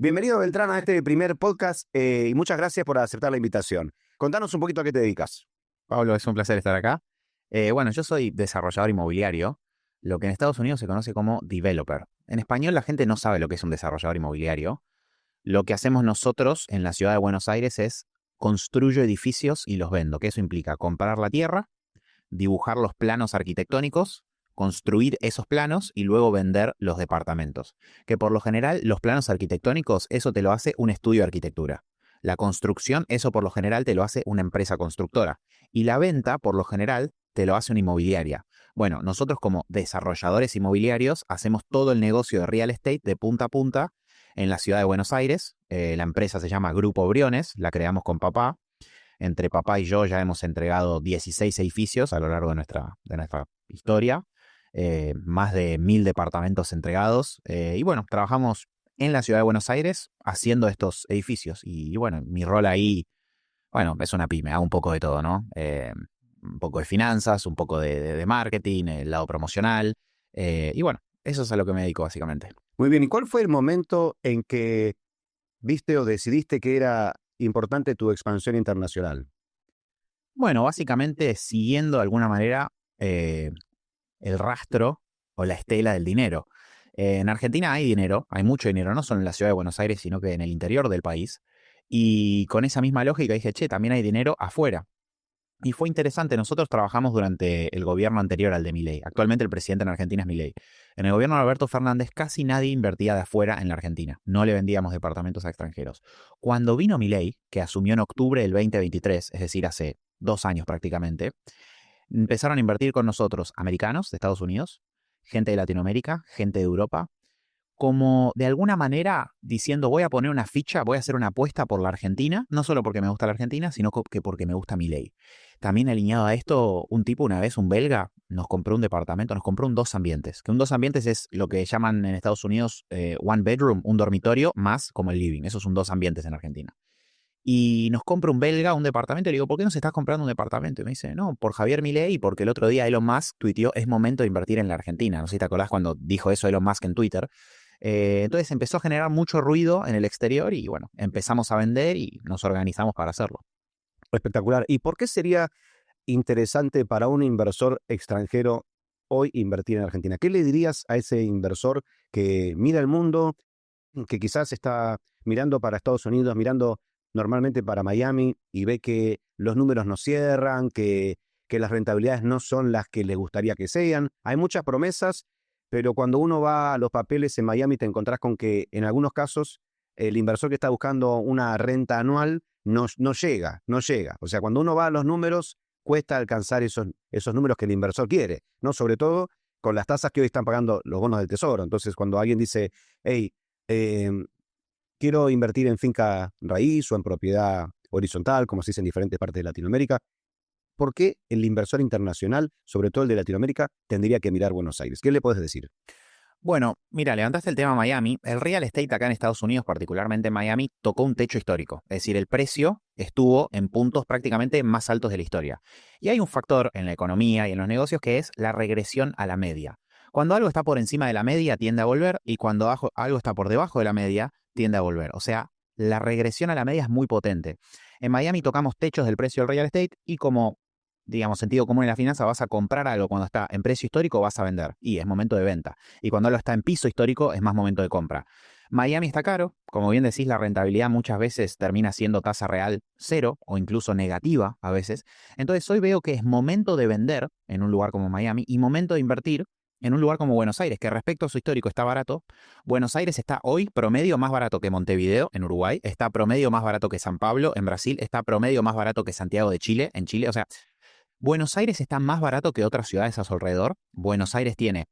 Bienvenido, Beltrán, a este primer podcast y muchas gracias por aceptar la invitación. Contanos un poquito a qué te dedicas. Pablo, es un placer estar acá. Bueno, yo soy desarrollador inmobiliario, lo que en Estados Unidos se conoce como developer. En español la gente no sabe lo que es un desarrollador inmobiliario. Lo que hacemos nosotros en la ciudad de Buenos Aires es construyo edificios y los vendo, que eso implica comprar la tierra, dibujar los planos arquitectónicos, construir esos planos y luego vender los departamentos. Que por lo general los planos arquitectónicos, eso te lo hace un estudio de arquitectura. La construcción, eso por lo general te lo hace una empresa constructora. Y la venta, por lo general, te lo hace una inmobiliaria. Bueno, nosotros como desarrolladores inmobiliarios hacemos todo el negocio de real estate de punta a punta en la ciudad de Buenos Aires. La empresa se llama Grupo Briones, la creamos con papá. Entre papá y yo ya hemos entregado 16 edificios a lo largo de nuestra historia, más de 1000 departamentos entregados. Y bueno, trabajamos en la ciudad de Buenos Aires haciendo estos edificios. Y bueno, mi rol ahí, bueno, es una pyme, hago un poco de todo, ¿no? Un poco de finanzas, un poco de marketing, el lado promocional. Y bueno, eso es a lo que me dedico básicamente. Muy bien, ¿y cuál fue el momento en que viste o decidiste que era importante tu expansión internacional? Bueno, básicamente siguiendo de alguna manera el rastro o la estela del dinero. En Argentina hay dinero, hay mucho dinero, no solo en la ciudad de Buenos Aires, sino que en el interior del país. Y con esa misma lógica dije, che, también hay dinero afuera. Y fue interesante, nosotros trabajamos durante el gobierno anterior al de Milei. Actualmente el presidente en Argentina es Milei. En el gobierno de Alberto Fernández casi nadie invertía de afuera en la Argentina. No le vendíamos departamentos a extranjeros. Cuando vino Milei, que asumió en octubre del 2023, es decir, hace 2 años prácticamente, empezaron a invertir con nosotros americanos de Estados Unidos, gente de Latinoamérica, gente de Europa, como de alguna manera diciendo voy a poner una ficha, voy a hacer una apuesta por la Argentina, no solo porque me gusta la Argentina, sino que porque me gusta Milei. También alineado a esto, un tipo una vez, un belga, nos compró un departamento, nos compró un 2 ambientes, que un 2 ambientes es lo que llaman en Estados Unidos one bedroom, un dormitorio más como el living, eso es un 2 ambientes en Argentina. Y nos compra un belga un departamento. Y le digo, ¿por qué no se estás comprando un departamento? Y me dice, no, por Javier Milei y porque el otro día Elon Musk tuiteó, es momento de invertir en la Argentina. No sé si te acordás cuando dijo eso Elon Musk en Twitter. Entonces empezó a generar mucho ruido en el exterior y bueno, empezamos a vender y nos organizamos para hacerlo. Espectacular. ¿Y por qué sería interesante para un inversor extranjero hoy invertir en Argentina? ¿Qué le dirías a ese inversor que mira el mundo, que quizás está mirando para Estados Unidos, mirando normalmente para Miami y ve que los números no cierran, que las rentabilidades no son las que le gustaría que sean? Hay muchas promesas, pero cuando uno va a los papeles en Miami te encontrás con que en algunos casos el inversor que está buscando una renta anual no llega, no llega. O sea, cuando uno va a los números, cuesta alcanzar esos números que el inversor quiere, ¿no? Sobre todo con las tasas que hoy están pagando los bonos del Tesoro. Entonces, cuando alguien dice, hey, eh, quiero invertir en finca raíz o en propiedad horizontal, como se dice en diferentes partes de Latinoamérica, ¿por qué el inversor internacional, sobre todo el de Latinoamérica, tendría que mirar Buenos Aires? ¿Qué le puedes decir? Bueno, mira, levantaste el tema Miami. El real estate acá en Estados Unidos, particularmente en Miami, tocó un techo histórico. Es decir, el precio estuvo en puntos prácticamente más altos de la historia. Y hay un factor en la economía y en los negocios que es la regresión a la media. Cuando algo está por encima de la media, tiende a volver, y cuando algo está por debajo de la media, tiende a volver. O sea, la regresión a la media es muy potente. En Miami tocamos techos del precio del real estate y como digamos, sentido común en la finanza, vas a comprar algo cuando está en precio histórico, vas a vender y es momento de venta. Y cuando algo está en piso histórico, es más momento de compra. Miami está caro, como bien decís, la rentabilidad muchas veces termina siendo tasa real cero o incluso negativa a veces. Entonces hoy veo que es momento de vender en un lugar como Miami y momento de invertir en un lugar como Buenos Aires, que respecto a su histórico está barato. Buenos Aires está hoy promedio más barato que Montevideo en Uruguay, está promedio más barato que San Pablo en Brasil, está promedio más barato que Santiago de Chile en Chile. O sea, Buenos Aires está más barato que otras ciudades a su alrededor. Buenos Aires tiene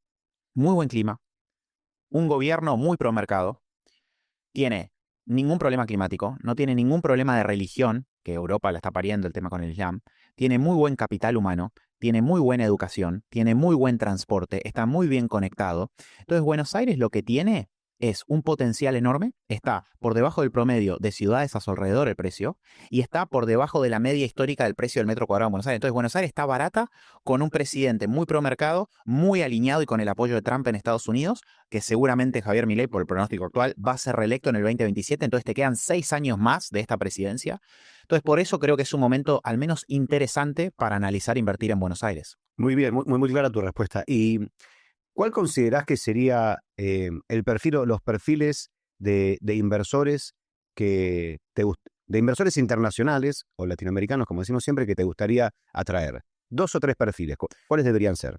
muy buen clima, un gobierno muy pro mercado, tiene ningún problema climático, no tiene ningún problema de religión, que Europa la está pariendo el tema con el Islam, tiene muy buen capital humano, tiene muy buena educación, tiene muy buen transporte, está muy bien conectado. Entonces Buenos Aires lo que tiene es un potencial enorme, está por debajo del promedio de ciudades a su alrededor el precio, y está por debajo de la media histórica del precio del metro cuadrado en Buenos Aires. Entonces, Buenos Aires está barata con un presidente muy pro mercado, muy alineado y con el apoyo de Trump en Estados Unidos, que seguramente Javier Milei, por el pronóstico actual, va a ser reelecto en el 2027, entonces te quedan 6 años más de esta presidencia. Entonces, por eso creo que es un momento al menos interesante para analizar invertir en Buenos Aires. Muy bien, muy clara tu respuesta. ¿Y cuál considerás que sería el perfil o los perfiles de inversores de inversores internacionales o latinoamericanos, como decimos siempre, que te gustaría atraer? 2 o 3 perfiles. ¿Cuáles deberían ser?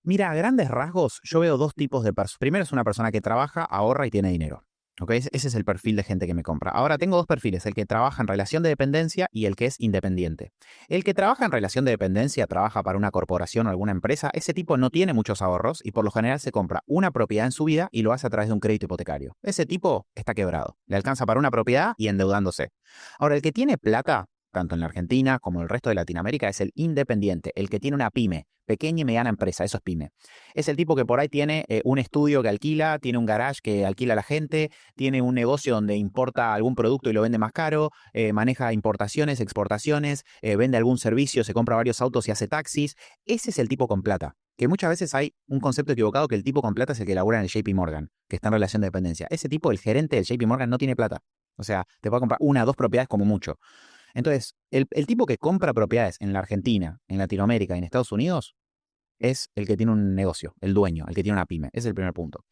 Mira, a grandes rasgos, yo veo dos tipos de personas. Primero es una persona que trabaja, ahorra y tiene dinero. ¿Ok? Ese es el perfil de gente que me compra. Ahora tengo dos perfiles, el que trabaja en relación de dependencia y el que es independiente. El que trabaja en relación de dependencia, trabaja para una corporación o alguna empresa, ese tipo no tiene muchos ahorros y por lo general se compra una propiedad en su vida y lo hace a través de un crédito hipotecario. Ese tipo está quebrado, le alcanza para una propiedad y endeudándose. Ahora, el que tiene plata, tanto en la Argentina como en el resto de Latinoamérica, es el independiente, el que tiene una pyme, pequeña y mediana empresa, eso es pyme. Es el tipo que por ahí tiene un estudio que alquila, tiene un garage que alquila a la gente, tiene un negocio donde importa algún producto y lo vende más caro, maneja importaciones, exportaciones, vende algún servicio, se compra varios autos y hace taxis. Ese es el tipo con plata. Que muchas veces hay un concepto equivocado que el tipo con plata es el que labura en el JP Morgan, que está en relación de dependencia. Ese tipo, el gerente del JP Morgan, no tiene plata. O sea, te puede comprar una o dos propiedades como mucho. Entonces, el tipo que compra propiedades en la Argentina, en Latinoamérica y en Estados Unidos es el que tiene un negocio, el dueño, el que tiene una pyme. Ese es el primer punto.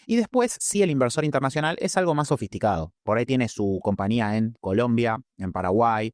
Y después, sí, el inversor internacional es algo más sofisticado. Por ahí tiene su compañía en Colombia, en Paraguay,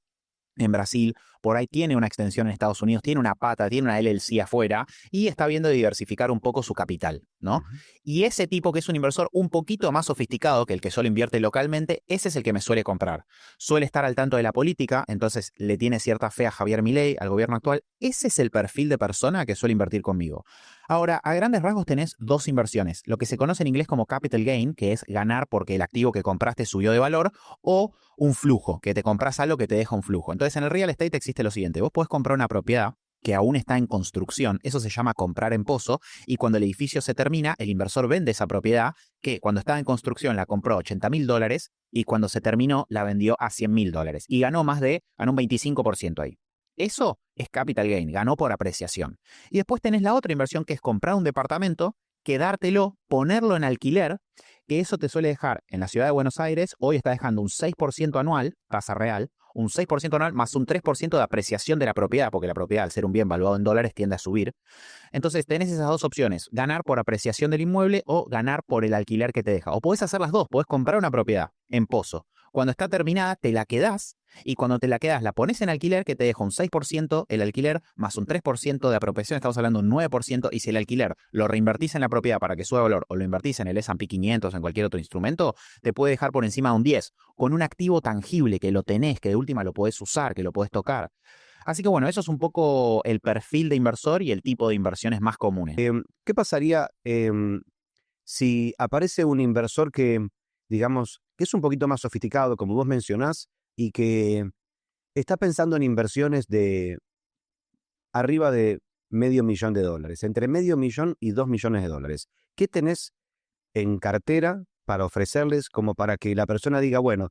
en Brasil, por ahí tiene una extensión en Estados Unidos, tiene una pata, tiene una LLC afuera y está viendo de diversificar un poco su capital, ¿no? Ujú. Y ese tipo que es un inversor un poquito más sofisticado que el que solo invierte localmente, ese es el que me suele comprar. Suele estar al tanto de la política, entonces le tiene cierta fe a Javier Milei, al gobierno actual. Ese es el perfil de persona que suele invertir conmigo. Ahora, a grandes rasgos tenés dos inversiones, lo que se conoce en inglés como capital gain, que es ganar porque el activo que compraste subió de valor, o un flujo, que te compras algo que te deja un flujo. Entonces, en el real estate existe lo siguiente, vos podés comprar una propiedad que aún está en construcción, eso se llama comprar en pozo, y cuando el edificio se termina, el inversor vende esa propiedad que cuando estaba en construcción la compró a $80.000 y cuando se terminó la vendió a $100.000 y ganó un 25% ahí. Eso es capital gain, ganó por apreciación. Y después tenés la otra inversión que es comprar un departamento, quedártelo, ponerlo en alquiler, que eso te suele dejar en la ciudad de Buenos Aires, hoy está dejando un 6% anual, tasa real, un 6% anual más un 3% de apreciación de la propiedad, porque la propiedad al ser un bien valuado en dólares tiende a subir. Entonces tenés esas dos opciones, ganar por apreciación del inmueble o ganar por el alquiler que te deja. O podés hacer las dos, podés comprar una propiedad en pozo. Cuando está terminada te la quedás y cuando te la quedás la pones en alquiler que te deja un 6% el alquiler más un 3% de apropiación, estamos hablando de un 9%, y si el alquiler lo reinvertís en la propiedad para que suba valor o lo invertís en el S&P 500 o en cualquier otro instrumento, te puede dejar por encima de un 10 con un activo tangible que lo tenés, que de última lo podés usar, que lo podés tocar. Así que bueno, eso es un poco el perfil de inversor y el tipo de inversiones más comunes. ¿Qué pasaría si aparece un inversor que, digamos, que es un poquito más sofisticado, como vos mencionás, y que está pensando en inversiones de arriba de $500.000, entre $500.000 y $2 millones? ¿Qué tenés en cartera para ofrecerles como para que la persona diga, bueno,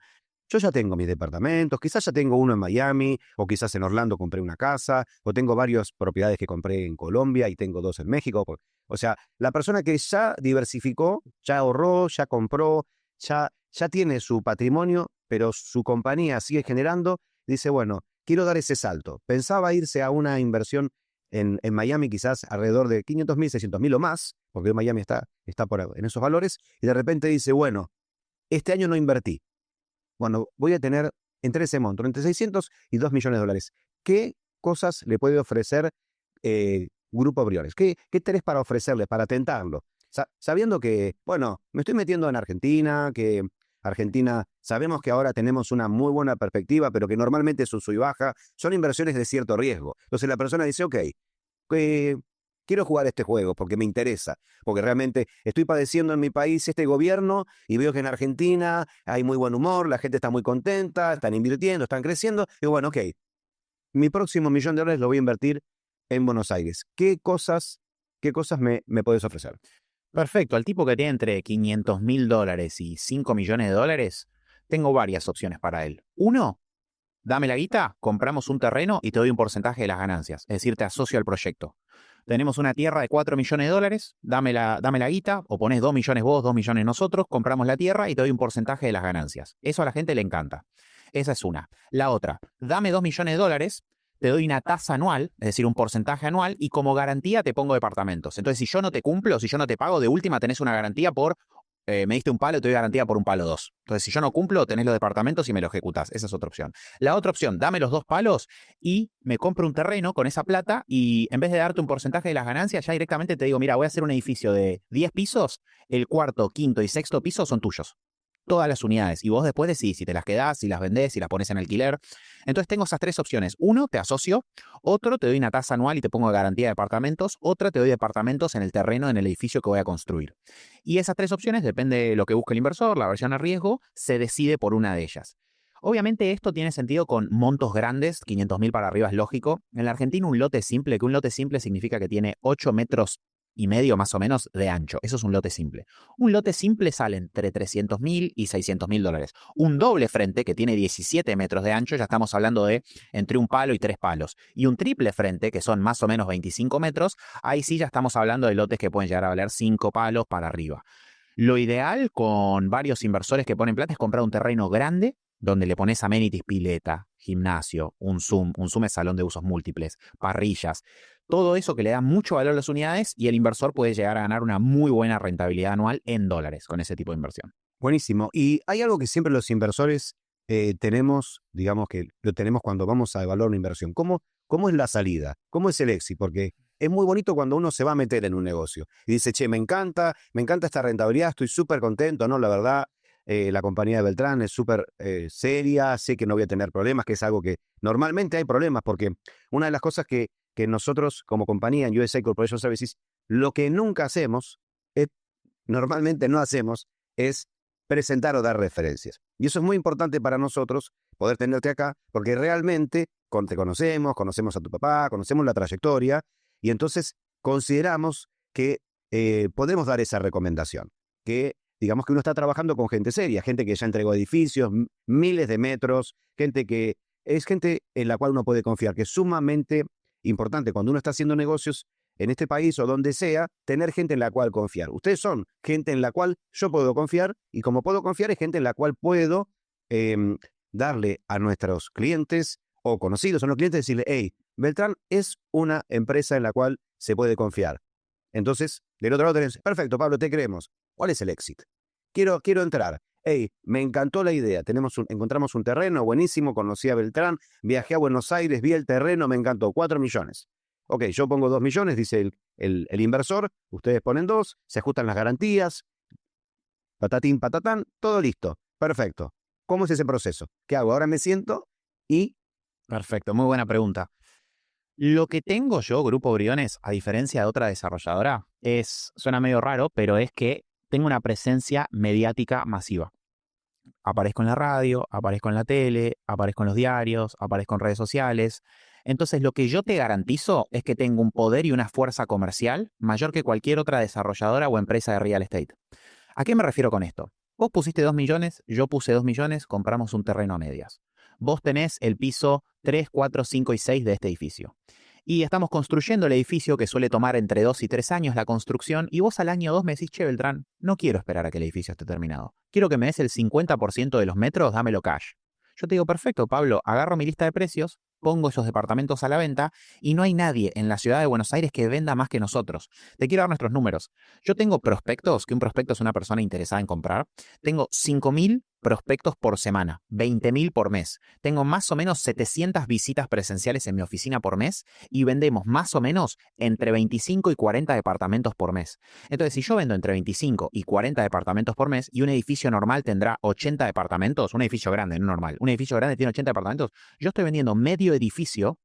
yo ya tengo mis departamentos, quizás ya tengo uno en Miami, o quizás en Orlando compré una casa, o tengo varias propiedades que compré en Colombia y tengo 2 en México? O sea, la persona que ya diversificó, ya ahorró, ya compró, ya tiene su patrimonio, pero su compañía sigue generando, dice, bueno, quiero dar ese salto. Pensaba irse a una inversión en Miami quizás alrededor de 500.000, 600.000 o más, porque Miami está en esos valores, y de repente dice, bueno, este año no invertí. Bueno, voy a tener entre ese monto, entre 600 y $2 millones. ¿Qué cosas le puede ofrecer Grupo Briones? ¿Qué tenés para ofrecerle, para tentarlo? Sabiendo que, bueno, me estoy metiendo en Argentina, que Argentina, sabemos que ahora tenemos una muy buena perspectiva, pero que normalmente es un sub y baja, son inversiones de cierto riesgo. Entonces la persona dice, ok, quiero jugar este juego porque me interesa, porque realmente estoy padeciendo en mi país este gobierno y veo que en Argentina hay muy buen humor, la gente está muy contenta, están invirtiendo, están creciendo. Y bueno, ok, mi próximo $1.000.000 lo voy a invertir en Buenos Aires. ¿Qué cosas me podés ofrecer? Perfecto, al tipo que tiene entre $500.000 y $5 millones, tengo varias opciones para él. Uno, dame la guita, compramos un terreno y te doy un porcentaje de las ganancias, es decir, te asocio al proyecto. Tenemos una tierra de $4 millones, dame la guita, o ponés 2 millones vos, 2 millones nosotros, compramos la tierra y te doy un porcentaje de las ganancias. Eso a la gente le encanta. Esa es una. La otra, dame $2 millones, te doy una tasa anual, es decir, un porcentaje anual, y como garantía te pongo departamentos. Entonces, si yo no te cumplo, si yo no te pago, de última tenés una garantía por, me diste un palo, te doy garantía por un palo dos. Entonces, si yo no cumplo, tenés los departamentos y me lo ejecutás. Esa es otra opción. La otra opción, dame los 2 palos y me compro un terreno con esa plata y en vez de darte un porcentaje de las ganancias, ya directamente te digo, mira, voy a hacer un edificio de 10 pisos, el cuarto, quinto y sexto piso son tuyos. Todas las unidades. Y vos después decidís si te las quedás, si las vendés, si las pones en alquiler. Entonces tengo esas tres opciones. Uno, te asocio. Otro, te doy una tasa anual y te pongo garantía de departamentos. Otra, te doy departamentos en el terreno, en el edificio que voy a construir. Y esas tres opciones, depende de lo que busque el inversor, la versión a riesgo, se decide por una de ellas. Obviamente esto tiene sentido con montos grandes, 500.000 para arriba es lógico. En la Argentina un lote simple, que un lote simple significa que tiene 8,5 metros más o menos de ancho. Eso es un lote simple. Un lote simple sale entre 300.000 y $600.000. Un doble frente que tiene 17 metros de ancho, ya estamos hablando de entre un palo y 3 palos. Y un triple frente, que son más o menos 25 metros, ahí sí ya estamos hablando de lotes que pueden llegar a valer 5 palos para arriba. Lo ideal con varios inversores que ponen plata es comprar un terreno grande donde le pones amenities, pileta, gimnasio, un Zoom es salón de usos múltiples, parrillas, todo eso que le da mucho valor a las unidades y el inversor puede llegar a ganar una muy buena rentabilidad anual en dólares con ese tipo de inversión. Buenísimo. Y hay algo que siempre los inversores tenemos, digamos que lo tenemos cuando vamos a evaluar una inversión. ¿Cómo es la salida? ¿Cómo es el éxito? Porque es muy bonito cuando uno se va a meter en un negocio y dice, che, me encanta esta rentabilidad, estoy súper contento, ¿no? La verdad, la compañía de Beltrán es súper seria, sé que no voy a tener problemas, que es algo que normalmente hay problemas, porque una de las cosas que nosotros como compañía en USA Corporation Services, lo que nunca hacemos, normalmente no hacemos, es presentar o dar referencias. Y eso es muy importante para nosotros, poder tenerte acá, porque realmente te conocemos a tu papá, conocemos la trayectoria, y entonces consideramos que podemos dar esa recomendación, que digamos que uno está trabajando con gente seria, gente que ya entregó edificios, miles de metros, gente en la cual uno puede confiar, que es sumamente importante cuando uno está haciendo negocios en este país o donde sea, tener gente en la cual confiar. Ustedes son gente en la cual yo puedo confiar, y como puedo confiar es gente en la cual puedo darle a nuestros clientes o conocidos a los clientes, decirle, hey, Beltrán es una empresa en la cual se puede confiar. Entonces, del otro lado tenés, perfecto, Pablo, te creemos. ¿Cuál es el éxito? Quiero entrar. Hey, me encantó la idea. Encontramos un terreno buenísimo, conocí a Beltrán, viajé a Buenos Aires, vi el terreno, me encantó, 4 millones. Ok, yo pongo 2 millones, dice el inversor, ustedes ponen 2, se ajustan las garantías, patatín, patatán, todo listo, perfecto. ¿Cómo es ese proceso? ¿Qué hago? Ahora me siento y... Perfecto, muy buena pregunta. Lo que tengo yo, Grupo Briones, a diferencia de otra desarrolladora, suena medio raro, pero es que tengo una presencia mediática masiva. Aparezco en la radio, aparezco en la tele, aparezco en los diarios, aparezco en redes sociales. Entonces, lo que yo te garantizo es que tengo un poder y una fuerza comercial mayor que cualquier otra desarrolladora o empresa de real estate. ¿A qué me refiero con esto? Vos pusiste 2 millones, yo puse 2 millones, compramos un terreno a medias. Vos tenés el piso 3, 4, 5 y 6 de este edificio. Y estamos construyendo el edificio, que suele tomar entre 2 y 3 años la construcción, y vos al año 2 me decís, che, Beltrán, no quiero esperar a que el edificio esté terminado. Quiero que me des el 50% de los metros, dámelo cash. Yo te digo, perfecto, Pablo, agarro mi lista de precios, pongo esos departamentos a la venta y no hay nadie en la ciudad de Buenos Aires que venda más que nosotros. Te quiero dar nuestros números. Yo tengo prospectos, que un prospecto es una persona interesada en comprar. Tengo 5.000 prospectos por semana, 20.000 por mes. Tengo más o menos 700 visitas presenciales en mi oficina por mes y vendemos más o menos entre 25 y 40 departamentos por mes. Entonces, si yo vendo entre 25 y 40 departamentos por mes y un edificio normal tendrá 80 departamentos, un edificio grande, no normal, un edificio grande tiene 80 departamentos, yo estoy vendiendo medio edificio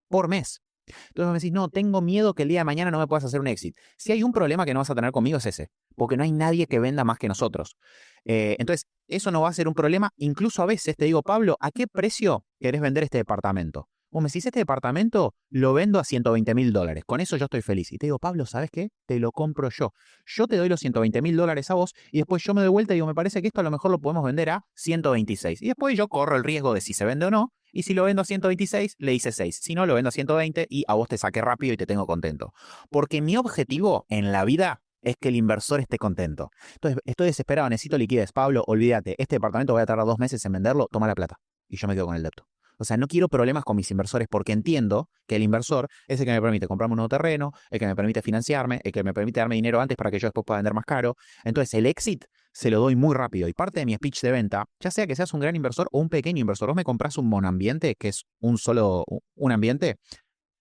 por mes. Entonces me decís, no, tengo miedo que el día de mañana no me puedas hacer un exit. Si hay un problema que no vas a tener conmigo es ese, porque no hay nadie que venda más que nosotros. Entonces, eso no va a ser un problema. Incluso a veces te digo, Pablo, ¿a qué precio querés vender este departamento? vos me decís, este departamento lo vendo a $120.000. Con eso yo estoy feliz. Y te digo, Pablo, ¿sabes qué? Te lo compro yo. Yo te doy los $120.000 a vos y después yo me doy vuelta y digo, me parece que esto a lo mejor lo podemos vender a 126. Y después yo corro el riesgo de si se vende o no. Y si lo vendo a 126, le hice 6. Si no, lo vendo a 120 y a vos te saqué rápido y te tengo contento. Porque mi objetivo en la vida es que el inversor esté contento. Entonces, estoy desesperado, necesito liquidez. Pablo, olvídate, este departamento voy a tardar 2 meses en venderlo, toma la plata. Y yo me quedo con el débito. O sea, no quiero problemas con mis inversores porque entiendo que el inversor es el que me permite comprarme un nuevo terreno, el que me permite financiarme, el que me permite darme dinero antes para que yo después pueda vender más caro. Entonces, el exit se lo doy muy rápido. Y parte de mi speech de venta, ya sea que seas un gran inversor o un pequeño inversor, vos me compras un monoambiente, que es un ambiente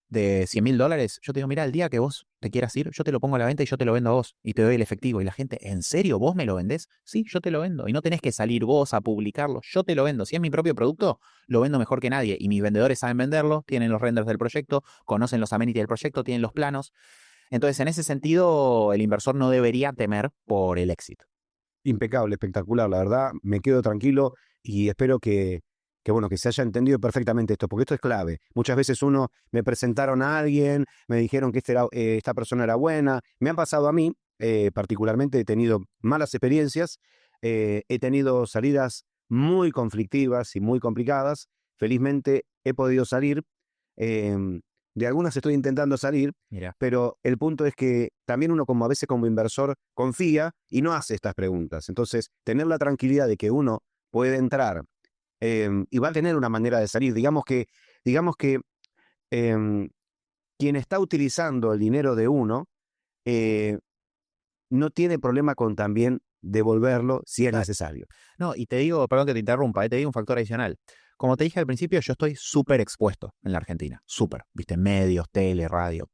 de $100.000, yo te digo, mira, el día que vos te quieras ir, yo te lo pongo a la venta y yo te lo vendo a vos y te doy el efectivo. Y la gente, ¿en serio vos me lo vendés? Sí, yo te lo vendo. Y no tenés que salir vos a publicarlo, yo te lo vendo. Si es mi propio producto, lo vendo mejor que nadie. Y mis vendedores saben venderlo, tienen los renders del proyecto, conocen los amenities del proyecto, tienen los planos. Entonces, en ese sentido, el inversor no debería temer por el éxito. Impecable, espectacular, la verdad, me quedo tranquilo y espero bueno, que se haya entendido perfectamente esto, porque esto es clave. Muchas veces me presentaron a alguien, me dijeron que esta persona era buena, me han pasado a mí, particularmente he tenido malas experiencias, he tenido salidas muy conflictivas y muy complicadas, felizmente he podido salir, em, de algunas estoy intentando salir, Mira, pero el punto es que también uno como a veces como inversor confía y no hace estas preguntas. Entonces, tener la tranquilidad de que uno puede entrar y va a tener una manera de salir. Digamos que em, quien está utilizando el dinero de uno eh, no tiene problema con también devolverlo si es necesario. no, y te digo, perdón que te interrumpa, te digo un factor adicional. Como te dije al principio, yo estoy súper expuesto en la Argentina, súper, viste, medios, tele, radio.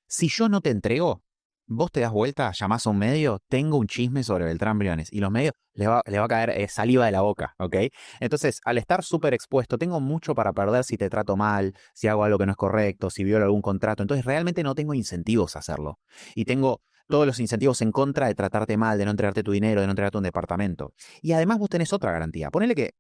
Si yo no te entrego, vos te das vuelta, llamás a un medio, tengo un chisme sobre Beltrán Briones y los medios les va a caer saliva de la boca, ¿ok? Entonces, al estar súper expuesto, tengo mucho para perder si te trato mal, si hago algo que no es correcto, si violo algún contrato. Entonces, realmente no tengo incentivos a hacerlo. Y tengo todos los incentivos en contra de tratarte mal, de no entregarte tu dinero, de no entregarte un departamento. Y además vos tenés otra garantía. Ponele que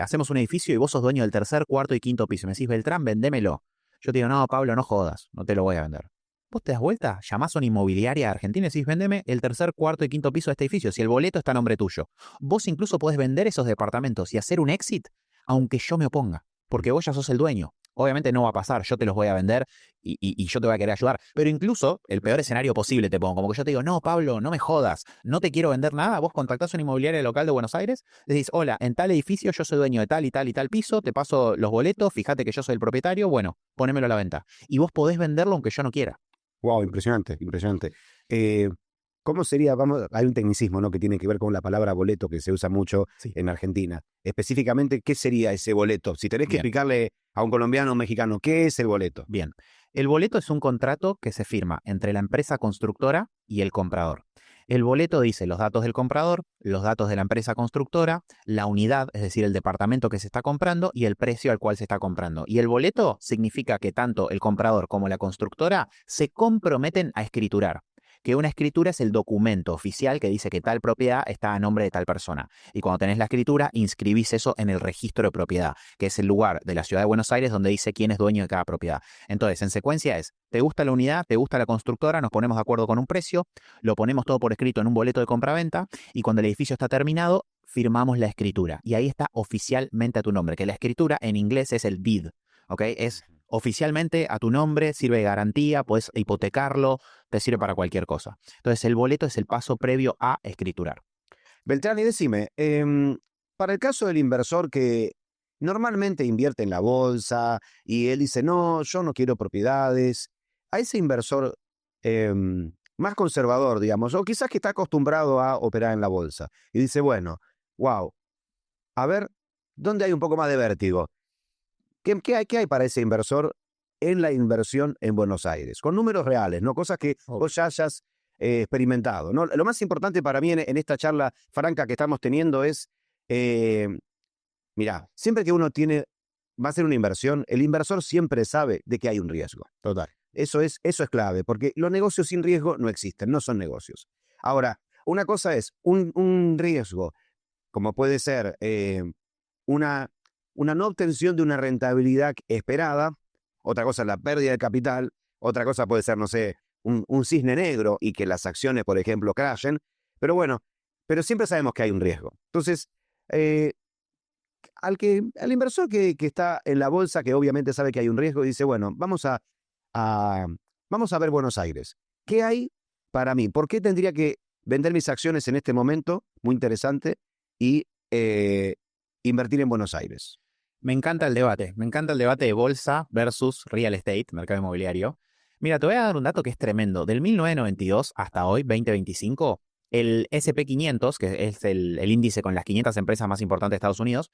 hacemos un edificio y vos sos dueño del tercer, cuarto y quinto piso. Y me decís, Beltrán, vendémelo. Yo te digo, no, Pablo, no jodas, no te lo voy a vender. Vos te das vuelta, llamás a una inmobiliaria argentina y decís, vendeme el tercer, cuarto y quinto piso de este edificio, si el boleto está a nombre tuyo. Vos incluso podés vender esos departamentos y hacer un exit, aunque yo me oponga, porque vos ya sos el dueño. Obviamente no va a pasar, yo te los voy a vender y yo te voy a querer ayudar. Pero incluso el peor escenario posible te pongo, como que yo te digo, no, Pablo, no me jodas, no te quiero vender nada. Vos contactás a una inmobiliaria local de Buenos Aires, decís, hola, en tal edificio yo soy dueño de tal y tal y tal piso, te paso los boletos, fíjate que yo soy el propietario, bueno, ponémelo a la venta. Y vos podés venderlo aunque yo no quiera. Wow, impresionante, impresionante. Eh, ¿Cómo sería? Hay un tecnicismo, ¿no?, que tiene que ver con la palabra boleto que se usa mucho Sí. en Argentina. Específicamente, ¿qué sería ese boleto? Si tenés que Bien. explicarle a un colombiano o un mexicano, ¿qué es el boleto? Bien, el boleto es un contrato que se firma entre la empresa constructora y el comprador. El boleto dice los datos del comprador, los datos de la empresa constructora, la unidad, es decir, el departamento que se está comprando y el precio al cual se está comprando. Y el boleto significa que tanto el comprador como la constructora se comprometen a escriturar. Que una escritura es el documento oficial que dice que tal propiedad está a nombre de tal persona. Y cuando tenés la escritura, inscribís eso en el registro de propiedad, que es el lugar de la ciudad de Buenos Aires donde dice quién es dueño de cada propiedad. Entonces, en secuencia es, ¿te gusta la unidad? ¿Te gusta la constructora? Nos ponemos de acuerdo con un precio, lo ponemos todo por escrito en un boleto de compraventa y cuando el edificio está terminado, firmamos la escritura. Y ahí está oficialmente a tu nombre, que la escritura en inglés es el deed, ¿ok? Es oficialmente a tu nombre, sirve de garantía, puedes hipotecarlo, te sirve para cualquier cosa. Entonces, el boleto es el paso previo a escriturar. Beltrán, y decime, para el caso del inversor que normalmente invierte en la bolsa y él dice, no, yo no quiero propiedades, a ese inversor más conservador, digamos, o quizás que está acostumbrado a operar en la bolsa y dice, bueno, wow, a ver, ¿dónde hay un poco más de vértigo? ¿Qué hay para ese inversor en la inversión en Buenos Aires? Con números reales, ¿no? Cosas que vos ya hayas experimentado, ¿no? Lo más importante para mí en esta charla franca que estamos teniendo es, eh, mirá, siempre que uno va a hacer una inversión, el inversor siempre sabe de que hay un riesgo. Total. Eso es clave, porque los negocios sin riesgo no existen, no son negocios. Ahora, una cosa es un riesgo, como puede ser una una no obtención de una rentabilidad esperada, otra cosa es la pérdida de capital, otra cosa puede ser, no sé, un cisne negro y que las acciones, por ejemplo, crashen, pero bueno, pero siempre sabemos que hay un riesgo. Entonces, al inversor que está en la bolsa, que obviamente sabe que hay un riesgo, dice, bueno, vamos a ver Buenos Aires. ¿Qué hay para mí? ¿Por qué tendría que vender mis acciones en este momento? Muy interesante. Y invertir en Buenos Aires. Me encanta el debate de bolsa versus real estate, mercado inmobiliario. Mira, te voy a dar un dato que es tremendo. Del 1992 hasta hoy, 2025, el S&P 500, que es el índice con las 500 empresas más importantes de Estados Unidos,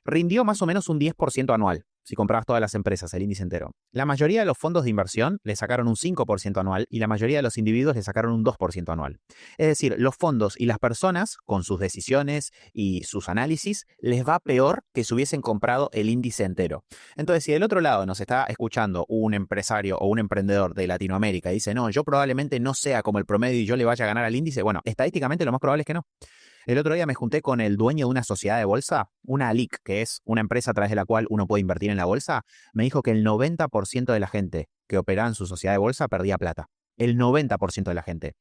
rindió más o menos un 10% anual, si comprabas todas las empresas, el índice entero. La mayoría de los fondos de inversión le sacaron un 5% anual y la mayoría de los individuos le sacaron un 2% anual. Es decir, los fondos y las personas, con sus decisiones y sus análisis, les va peor que si hubiesen comprado el índice entero. Entonces, si del otro lado nos está escuchando un empresario o un emprendedor de Latinoamérica y dice, no, yo probablemente no sea como el promedio y yo le vaya a ganar al índice, bueno, estadísticamente lo más probable es que no. El otro día me junté con el dueño de una sociedad de bolsa, una ALIC, que es una empresa a través de la cual uno puede invertir en la bolsa. Me dijo que el 90% de la gente que operaba en su sociedad de bolsa perdía plata. El 90% de la gente.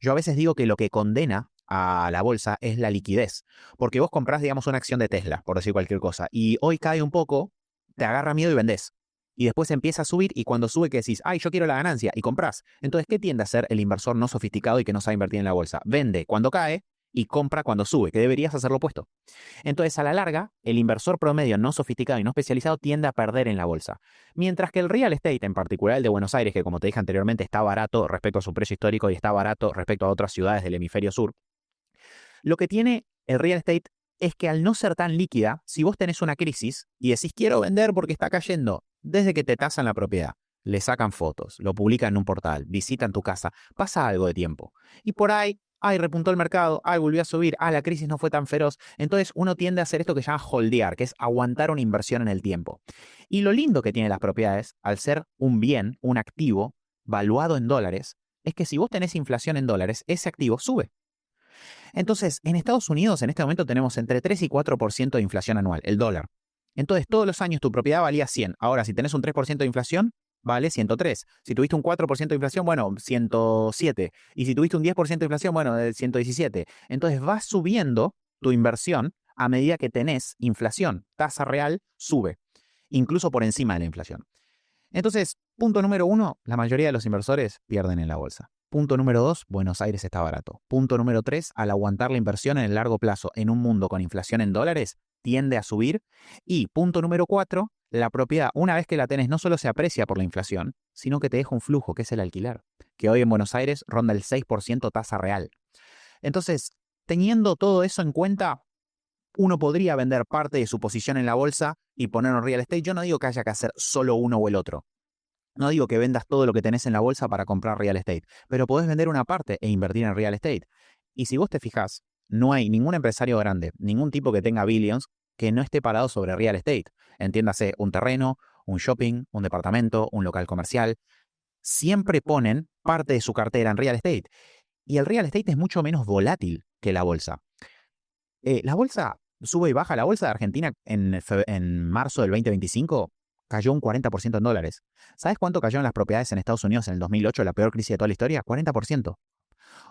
Yo a veces digo que lo que condena a la bolsa es la liquidez. Porque vos comprás, digamos, una acción de Tesla, por decir cualquier cosa, y hoy cae un poco, te agarra miedo y vendés. Y después empieza a subir y cuando sube que decís, ay, yo quiero la ganancia, y comprás. Entonces, ¿qué tiende a hacer el inversor no sofisticado y que no sabe invertir en la bolsa? Vende cuando cae y compra cuando sube, que deberías hacer lo opuesto. Entonces, a la larga, el inversor promedio no sofisticado y no especializado tiende a perder en la bolsa. Mientras que el real estate, en particular el de Buenos Aires, que como te dije anteriormente está barato respecto a su precio histórico y está barato respecto a otras ciudades del hemisferio sur, lo que tiene el real estate es que al no ser tan líquida, si vos tenés una crisis y decís quiero vender porque está cayendo, desde que te tasan la propiedad, le sacan fotos, lo publican en un portal, visitan tu casa, pasa algo de tiempo. Y por ahí, ay, repuntó el mercado, ay, volvió a subir, la crisis no fue tan feroz. Entonces uno tiende a hacer esto que se llama holdear, que es aguantar una inversión en el tiempo. Y lo lindo que tienen las propiedades, al ser un bien, un activo, valuado en dólares, es que si vos tenés inflación en dólares, ese activo sube. Entonces, en Estados Unidos en este momento tenemos entre 3 y 4% de inflación anual, el dólar. Entonces, todos los años tu propiedad valía 100. Ahora, si tenés un 3% de inflación, vale 103. Si tuviste un 4% de inflación, bueno, 107. Y si tuviste un 10% de inflación, bueno, 117. Entonces, vas subiendo tu inversión a medida que tenés inflación. Tasa real sube, incluso por encima de la inflación. Entonces, punto número 1, la mayoría de los inversores pierden en la bolsa. Punto número 2, Buenos Aires está barato. Punto número 3, al aguantar la inversión en el largo plazo en un mundo con inflación en dólares, tiende a subir. Y punto número 4, la propiedad, una vez que la tenés, no solo se aprecia por la inflación, sino que te deja un flujo, que es el alquiler, que hoy en Buenos Aires ronda el 6% tasa real. Entonces, teniendo todo eso en cuenta, uno podría vender parte de su posición en la bolsa y ponerlo en real estate. Yo no digo que haya que hacer solo uno o el otro. No digo que vendas todo lo que tenés en la bolsa para comprar real estate, pero podés vender una parte e invertir en real estate. Y si vos te fijás, no hay ningún empresario grande, ningún tipo que tenga billions, que no esté parado sobre real estate. Entiéndase, un terreno, un shopping, un departamento, un local comercial. Siempre ponen parte de su cartera en real estate. Y el real estate es mucho menos volátil que la bolsa. La bolsa sube y baja. La bolsa de Argentina en marzo del 2025 cayó un 40% en dólares. ¿Sabes cuánto cayó en las propiedades en Estados Unidos en el 2008, la peor crisis de toda la historia? 40%.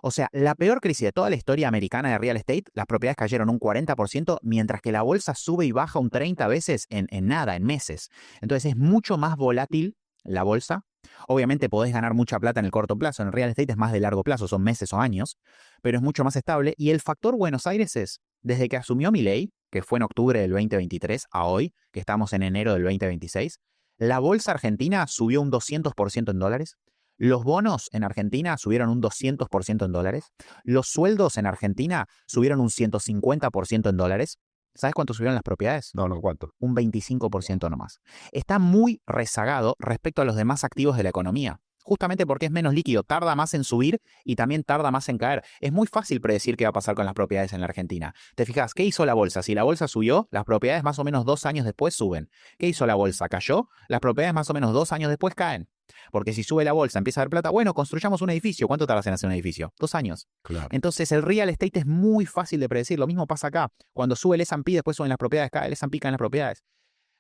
O sea, la peor crisis de toda la historia americana de real estate, las propiedades cayeron un 40%, mientras que la bolsa sube y baja un 30 veces en nada, en meses. Entonces es mucho más volátil la bolsa. Obviamente podés ganar mucha plata en el corto plazo. En el real estate es más de largo plazo, son meses o años, pero es mucho más estable. Y el factor Buenos Aires es, desde que asumió Milei, que fue en octubre del 2023, a hoy, que estamos en enero del 2026, la bolsa argentina subió un 200% en dólares. Los bonos en Argentina subieron un 200% en dólares. Los sueldos en Argentina subieron un 150% en dólares. ¿Sabes cuánto subieron las propiedades? No, ¿cuánto? Un 25% nomás. Está muy rezagado respecto a los demás activos de la economía. Justamente porque es menos líquido, tarda más en subir y también tarda más en caer. Es muy fácil predecir qué va a pasar con las propiedades en la Argentina. Te fijas, ¿qué hizo la bolsa? Si la bolsa subió, las propiedades más o menos 2 años después suben. ¿Qué hizo la bolsa? ¿Cayó? Las propiedades más o menos 2 años después caen. Porque si sube la bolsa, empieza a haber plata, bueno, construyamos un edificio. ¿Cuánto tardas en hacer un edificio? 2 años. Claro. Entonces el real estate es muy fácil de predecir. Lo mismo pasa acá. Cuando sube el S&P, después suben las propiedades, cae el S&P, caen las propiedades.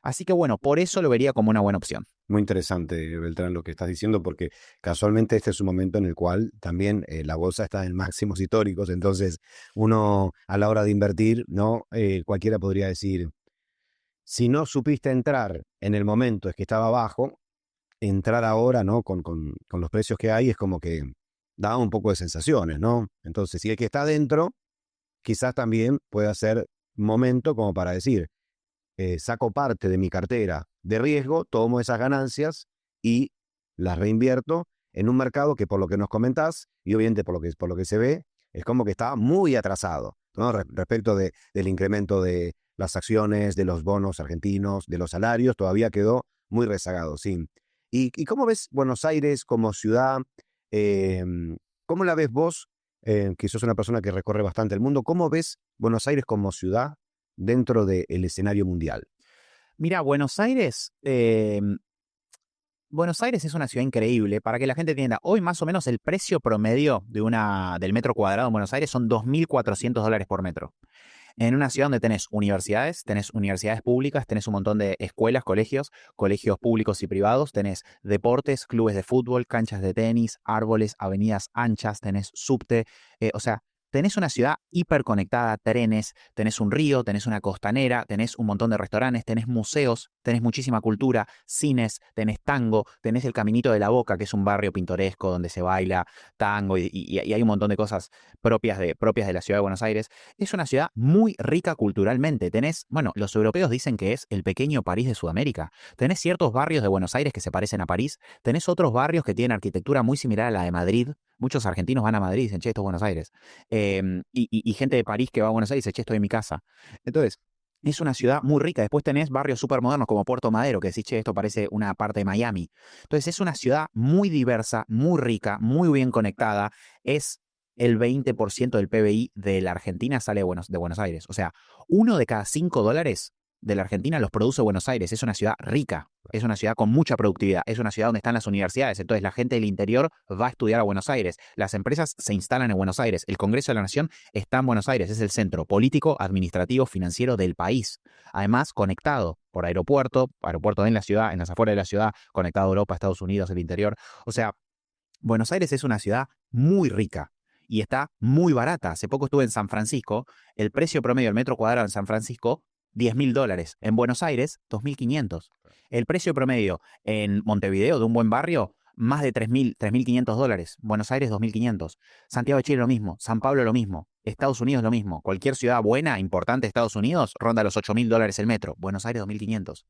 Así que bueno, por eso lo vería como una buena opción. Muy interesante, Beltrán, lo que estás diciendo, porque casualmente este es un momento en el cual también la bolsa está en máximos históricos, entonces uno a la hora de invertir, ¿no? Cualquiera podría decir, si no supiste entrar en el momento es que estaba bajo, entrar ahora, ¿no? Con los precios que hay es como que da un poco de sensaciones, ¿no? Entonces, si el que está dentro, quizás también pueda ser momento como para decir, saco parte de mi cartera de riesgo, tomo esas ganancias y las reinvierto en un mercado que por lo que nos comentás, y obviamente por lo que se ve, es como que está muy atrasado, ¿no? Respecto del incremento de las acciones, de los bonos argentinos, de los salarios, todavía quedó muy rezagado, sí. ¿Y cómo ves Buenos Aires como ciudad? Eh, ¿Cómo la ves vos, que sos una persona que recorre bastante el mundo? ¿Cómo ves Buenos Aires como ciudad dentro del escenario mundial? Mira, Buenos Aires es una ciudad increíble. Para que la gente entienda, hoy más o menos el precio promedio del metro cuadrado en Buenos Aires son $2.400 por metro. En una ciudad donde tenés universidades públicas, tenés un montón de escuelas, colegios públicos y privados, tenés deportes, clubes de fútbol, canchas de tenis, árboles, avenidas anchas, tenés subte, o sea, tenés una ciudad hiperconectada, trenes, tenés un río, tenés una costanera, tenés un montón de restaurantes, tenés museos, tenés muchísima cultura, cines, tenés tango, tenés el Caminito de la Boca, que es un barrio pintoresco donde se baila tango y hay un montón de cosas propias de la ciudad de Buenos Aires. Es una ciudad muy rica culturalmente. Bueno, los europeos dicen que es el pequeño París de Sudamérica. Tenés ciertos barrios de Buenos Aires que se parecen a París, tenés otros barrios que tienen arquitectura muy similar a la de Madrid. Muchos argentinos van a Madrid y dicen, che, esto es Buenos Aires. Y gente de París que va a Buenos Aires dice, che, estoy en mi casa. Entonces, es una ciudad muy rica. Después tenés barrios súper modernos como Puerto Madero, que decís, che, esto parece una parte de Miami. Entonces, es una ciudad muy diversa, muy rica, muy bien conectada. Es el 20% del PBI de la Argentina sale de Buenos Aires. O sea, 1 de cada 5 dólares de la Argentina los produce Buenos Aires. Es una ciudad rica, es una ciudad con mucha productividad, es una ciudad donde están las universidades. Entonces la gente del interior va a estudiar a Buenos Aires. Las empresas se instalan en Buenos Aires. El Congreso de la Nación está en Buenos Aires. Es el centro político, administrativo, financiero del país. Además, conectado por aeropuerto en la ciudad, en las afueras de la ciudad, conectado a Europa, Estados Unidos, el interior. O sea, Buenos Aires es una ciudad muy rica y está muy barata. Hace poco estuve en San Francisco. El precio promedio del metro cuadrado en San Francisco, $10.000. En Buenos Aires, 2.500. El precio promedio en Montevideo de un buen barrio, más de $3.500. Buenos Aires, 2.500. Santiago de Chile lo mismo. San Pablo lo mismo. Estados Unidos lo mismo. Cualquier ciudad buena, importante de Estados Unidos, ronda los $8.000 el metro. Buenos Aires, 2.500.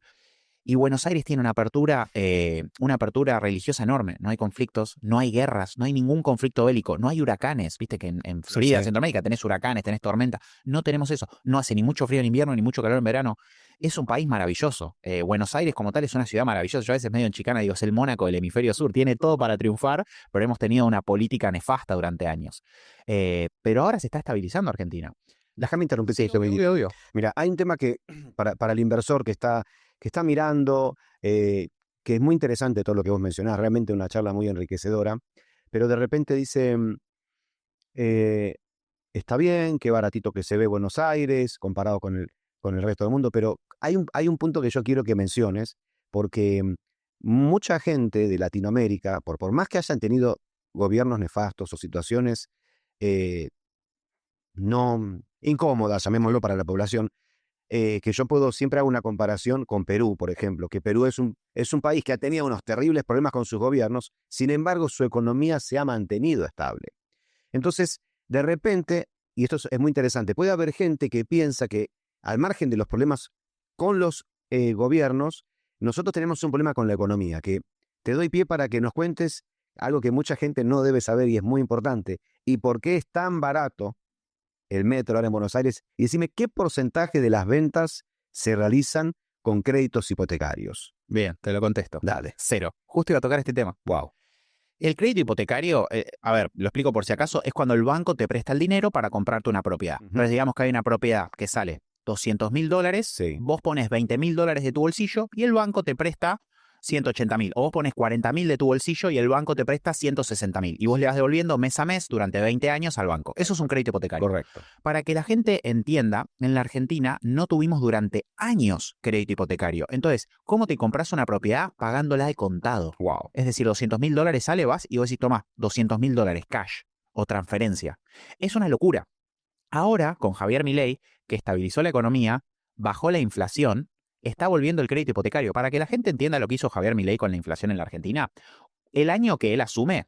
Y Buenos Aires tiene una apertura religiosa enorme. No hay conflictos, no hay guerras, no hay ningún conflicto bélico, no hay huracanes. Viste que en Florida, Sí. Centroamérica, tenés huracanes, tenés tormenta. No tenemos eso. No hace ni mucho frío en invierno ni mucho calor en verano. Es un país maravilloso. Buenos Aires como tal es una ciudad maravillosa. Yo a veces medio en chicana digo, es el Mónaco del hemisferio sur. Tiene todo para triunfar, pero hemos tenido una política nefasta durante años. Pero ahora se está estabilizando Argentina. Déjame interrumpirte. Sí, obvio. Mira, hay un tema que para el inversor que está mirando, que es muy interesante todo lo que vos mencionás, realmente una charla muy enriquecedora, pero de repente dice, eh, está bien, qué baratito que se ve Buenos Aires comparado con el resto del mundo, pero hay un punto que yo quiero que menciones, porque mucha gente de Latinoamérica, por más que hayan tenido gobiernos nefastos o situaciones eh, no incómodas, llamémoslo para la población, que yo siempre hago una comparación con Perú, por ejemplo, que Perú es un país que ha tenido unos terribles problemas con sus gobiernos, sin embargo su economía se ha mantenido estable. Entonces, de repente, y esto es muy interesante, puede haber gente que piensa que al margen de los problemas con los gobiernos, nosotros tenemos un problema con la economía, que te doy pie para que nos cuentes algo que mucha gente no debe saber y es muy importante, y por qué es tan barato el metro ahora en Buenos Aires, y decime qué porcentaje de las ventas se realizan con créditos hipotecarios. Bien, te lo contesto. Dale. 0. Justo iba a tocar este tema. Wow. El crédito hipotecario, a ver, lo explico por si acaso, es cuando el banco te presta el dinero para comprarte una propiedad. Entonces, digamos que hay una propiedad que sale $200.000, Sí. vos pones $20.000 de tu bolsillo y el banco te presta 180.000. O vos pones 40.000 de tu bolsillo y el banco te presta 160.000. Y vos le vas devolviendo mes a mes durante 20 años al banco. Eso es un crédito hipotecario. Correcto. Para que la gente entienda, en la Argentina no tuvimos durante años crédito hipotecario. Entonces, ¿cómo te compras una propiedad? Pagándola de contado. Wow. Es decir, $200.000 sale, vas y vos decís, toma, $200.000 cash o transferencia. Es una locura. Ahora, con Javier Milei, que estabilizó la economía, bajó la inflación, está volviendo el crédito hipotecario. Para que la gente entienda lo que hizo Javier Milei con la inflación en la Argentina, el año que él asume,